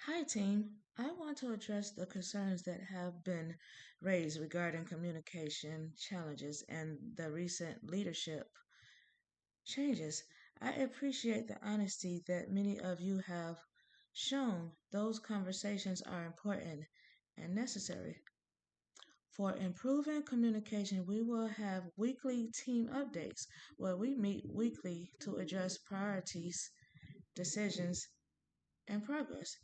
Hi, team. I want to address the concerns that have been raised regarding communication challenges and the recent leadership changes. I appreciate the honesty that many of you have shown. Those conversations are important and necessary. For improving communication, we will have weekly team updates where we meet weekly to address priorities, decisions, and progress.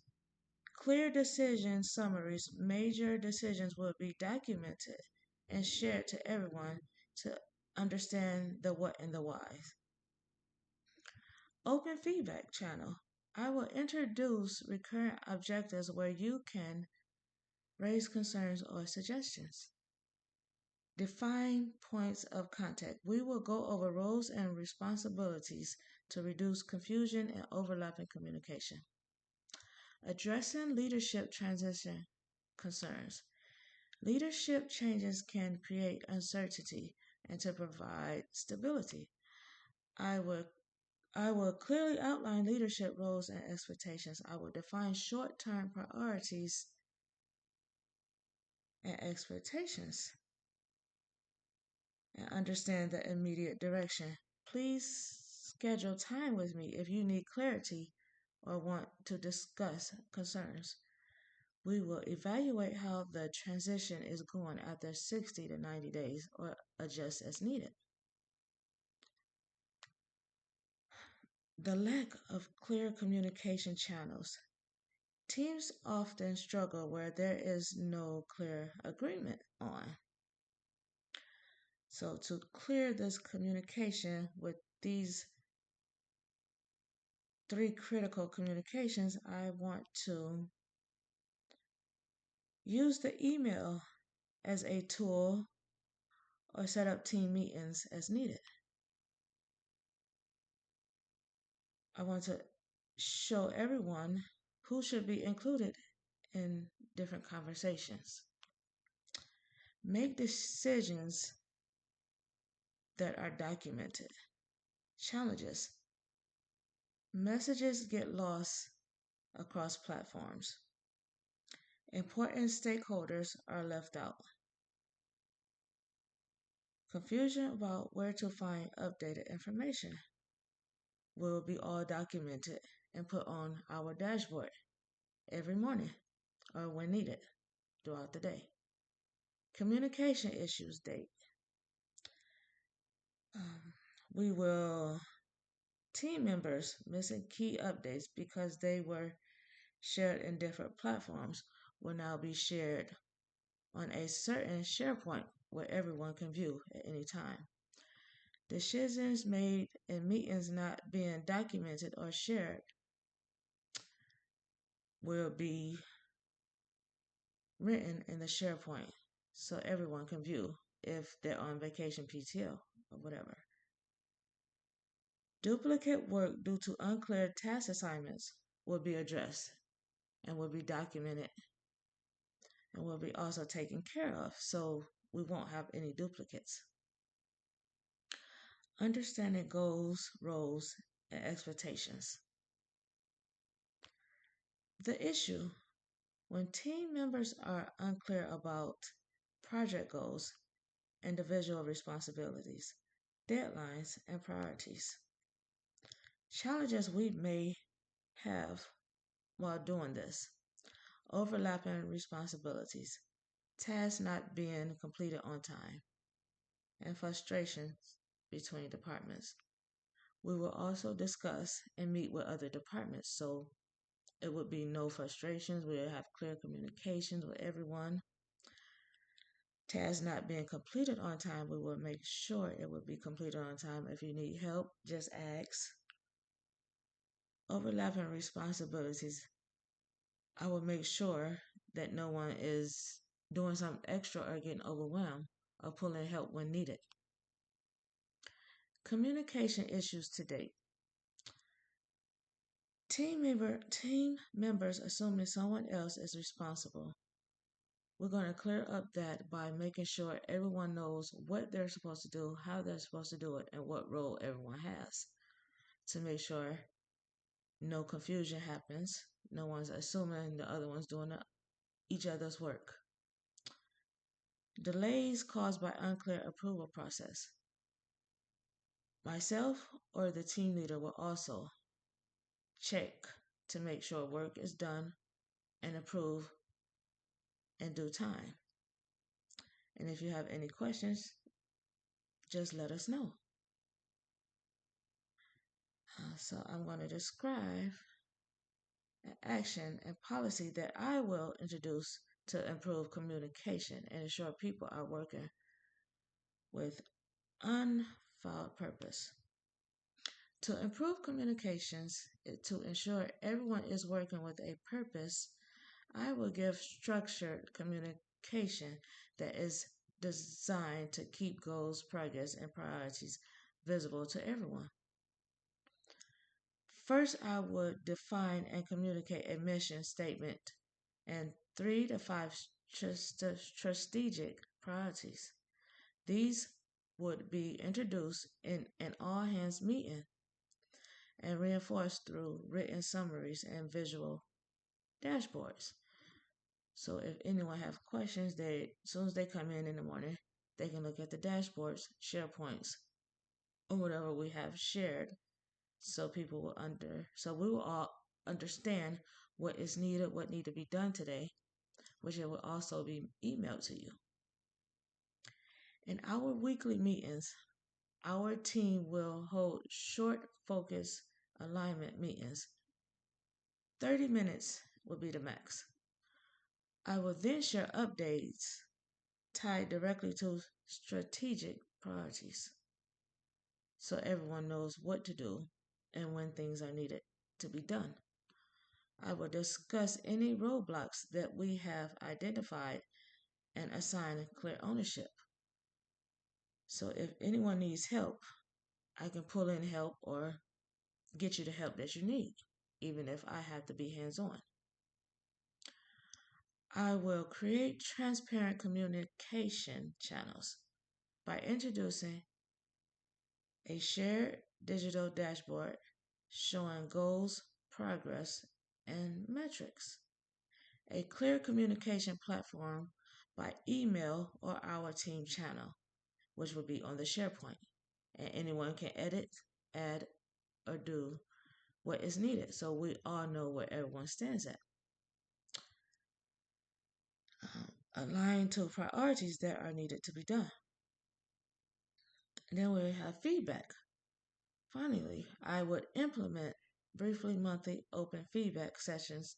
Clear decision summaries, major decisions will be documented and shared to everyone to understand the what and the why. Open feedback channel. I will introduce recurrent objectives where you can raise concerns or suggestions. Define points of contact. We will go over roles and responsibilities to reduce confusion and overlapping communication. Addressing leadership transition concerns. Leadership changes can create uncertainty and to provide stability. I will I will clearly outline leadership roles and expectations. I will define short-term priorities and expectations and understand the immediate direction. Please schedule time with me if you need clarity or want to discuss concerns. We will evaluate how the transition is going after 60 to 90 days or adjust as needed. The lack of clear communication channels. Teams often struggle where there is no clear agreement on. So, to clear this communication with these three critical communications, I want to use the email as a tool or set up team meetings as needed. I want to show everyone who should be included in different conversations. Make decisions that are documented. Challenges. Messages get lost across platforms. Important stakeholders are left out. Confusion about where to find updated information will be all documented and put on our dashboard every morning or when needed throughout the day. Communication issues date. Um, we will team members missing key updates because they were shared in different platforms will now be shared on a certain SharePoint where everyone can view at any time. Decisions made in meetings not being documented or shared will be written in the SharePoint so everyone can view if they're on vacation PTO or whatever. Duplicate work due to unclear task assignments will be addressed and will be documented and will be also taken care of so we won't have any duplicates. Understanding goals, roles, and expectations. The issue when team members are unclear about project goals, individual responsibilities, deadlines, and priorities. Challenges we may have while doing this. Overlapping responsibilities, tasks not being completed on time, and frustrations between departments. We will also discuss and meet with other departments so it would be no frustrations. We'll have clear communications with everyone. Tasks not being completed on time, we will make sure it will be completed on time. If you need help, just ask. Overlapping responsibilities, I will make sure that no one is doing something extra or getting overwhelmed or pulling help when needed. Communication issues to date. Team members assuming someone else is responsible. We're going to clear up that by making sure everyone knows what they're supposed to do, how they're supposed to do it, and what role everyone has to make sure No confusion happens. No one's assuming the other one's doing each other's work. Delays caused by unclear approval process. Myself or the team leader will also check to make sure work is done and approved in due time. And if you have any questions, just let us know. So I'm going to describe an action and policy that I will introduce to improve communication and ensure people are working with unfouled purpose. To improve communications, to ensure everyone is working with a purpose, I will give structured communication that is designed to keep goals, progress, and priorities visible to everyone. First, I would define and communicate a mission statement and 3 to 5 strategic priorities. These would be introduced in an all hands meeting and reinforced through written summaries and visual dashboards. So if anyone have questions, as soon as they come in the morning, they can look at the dashboards, SharePoints, or whatever we have shared, so we will all understand what is needed, what need to be done today, which it will also be emailed to you. In our weekly meetings, our team will hold short focus alignment meetings. 30 minutes will be the max. I will then share updates tied directly to strategic priorities so everyone knows what to do and when things are needed to be done. I will discuss any roadblocks that we have identified and assign clear ownership. So if anyone needs help, I can pull in help or get you the help that you need, even if I have to be hands on. I will create transparent communication channels by introducing a shared digital dashboard showing goals, progress, and metrics. A clear communication platform by email or our team channel, which will be on the SharePoint, and anyone can edit, add, or do what is needed so we all know where everyone stands at. Align to priorities that are needed to be done. And then we have feedback. Finally, I would implement briefly monthly open feedback sessions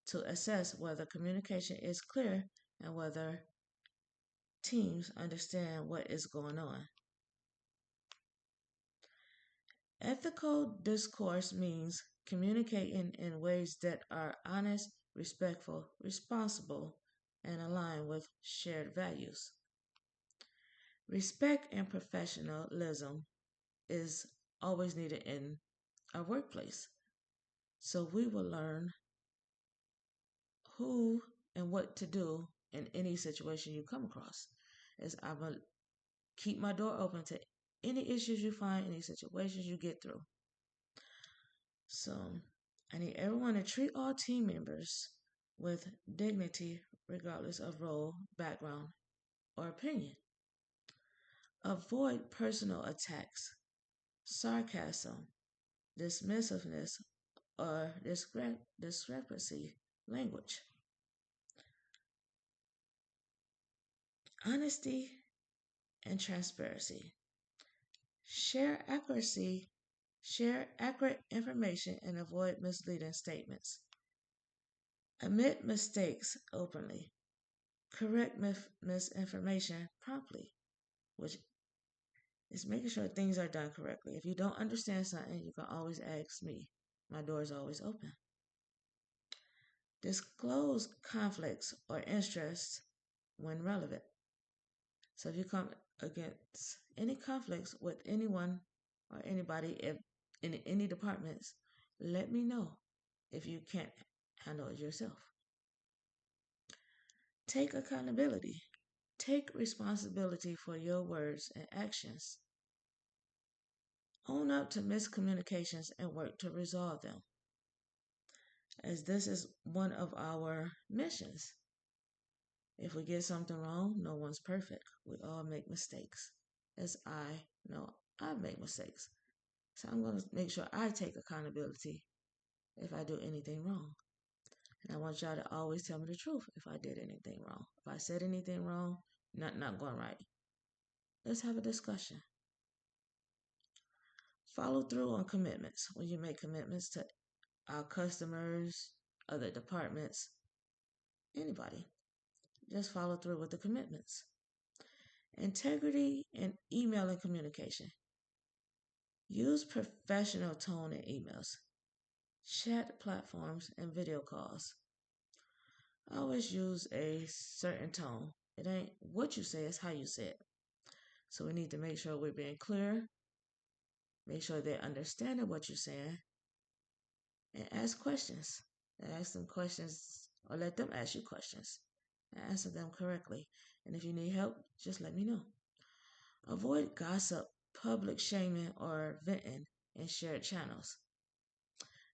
to assess whether communication is clear and whether teams understand what is going on. Ethical discourse means communicating in ways that are honest, respectful, responsible, and aligned with shared values. Respect and professionalism is always needed in our workplace. So we will learn who and what to do in any situation you come across. As I will keep my door open to any issues you find, any situations you get through. So I need everyone to treat all team members with dignity regardless of role, background, or opinion. Avoid personal attacks, sarcasm, dismissiveness, or discrepancy language. Honesty and transparency. Share accurate information and avoid misleading statements. Admit mistakes openly. Correct misinformation promptly, which is making sure things are done correctly. If you don't understand something, you can always ask me. My door is always open. Disclose conflicts or interests when relevant. So if you come against any conflicts with anyone or anybody in any departments, let me know if you can't handle it yourself. Take accountability. Take responsibility for your words and actions. Own up to miscommunications and work to resolve them. as this is one of our missions. If we get something wrong, no one's perfect. We all make mistakes. As I know, I make mistakes. So I'm going to make sure I take accountability if I do anything wrong. And I want y'all to always tell me the truth if I did anything wrong. If I said anything wrong, not going right. Let's have a discussion. Follow through on commitments. When you make commitments to our customers, other departments, anybody, just follow through with the commitments. Integrity in email and communication. Use professional tone in emails, chat platforms, and video calls. Always use a certain tone. It ain't what you say, it's how you say it. So we need to make sure we're being clear, make sure they're understanding what you're saying, and ask questions. Ask them questions or let them ask you questions and answer them correctly. And if you need help, just let me know. Avoid gossip, public shaming, or venting in shared channels,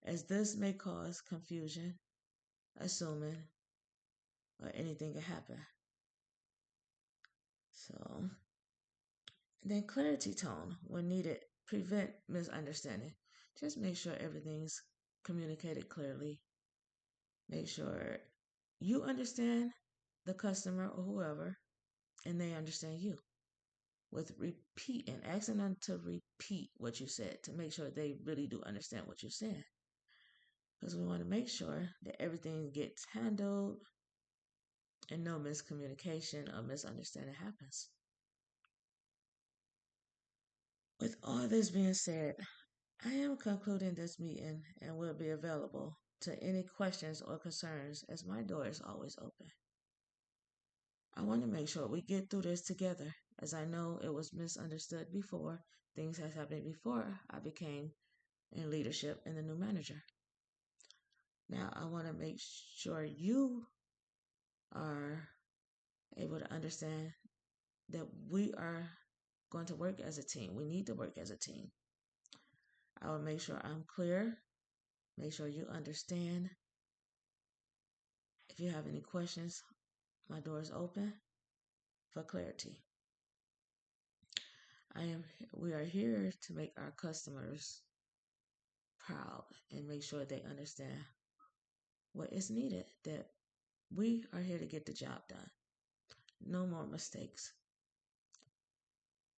as this may cause confusion, assuming, or anything can happen. So, then clarity tone when needed, prevent misunderstanding. Just make sure everything's communicated clearly. Make sure you understand the customer or whoever, and they understand you. With repeating, asking them to repeat what you said to make sure they really do understand what you're saying. Because we want to make sure that everything gets handled and no miscommunication or misunderstanding happens. With all this being said, I am concluding this meeting and will be available to any questions or concerns as my door is always open. I want to make sure we get through this together, as I know it was misunderstood before. Things have happened before I became in leadership and the new manager. Now I want to make sure you are able to understand that we are going to work as a team. We need to work as a team. I will make sure I'm clear, make sure you understand. If you have any questions, my door is open for clarity. We are here to make our customers proud and make sure they understand what is needed, that we are here to get the job done. No more mistakes.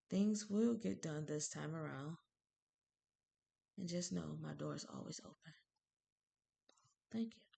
Things will get done this time around. And just know my door is always open. Thank you.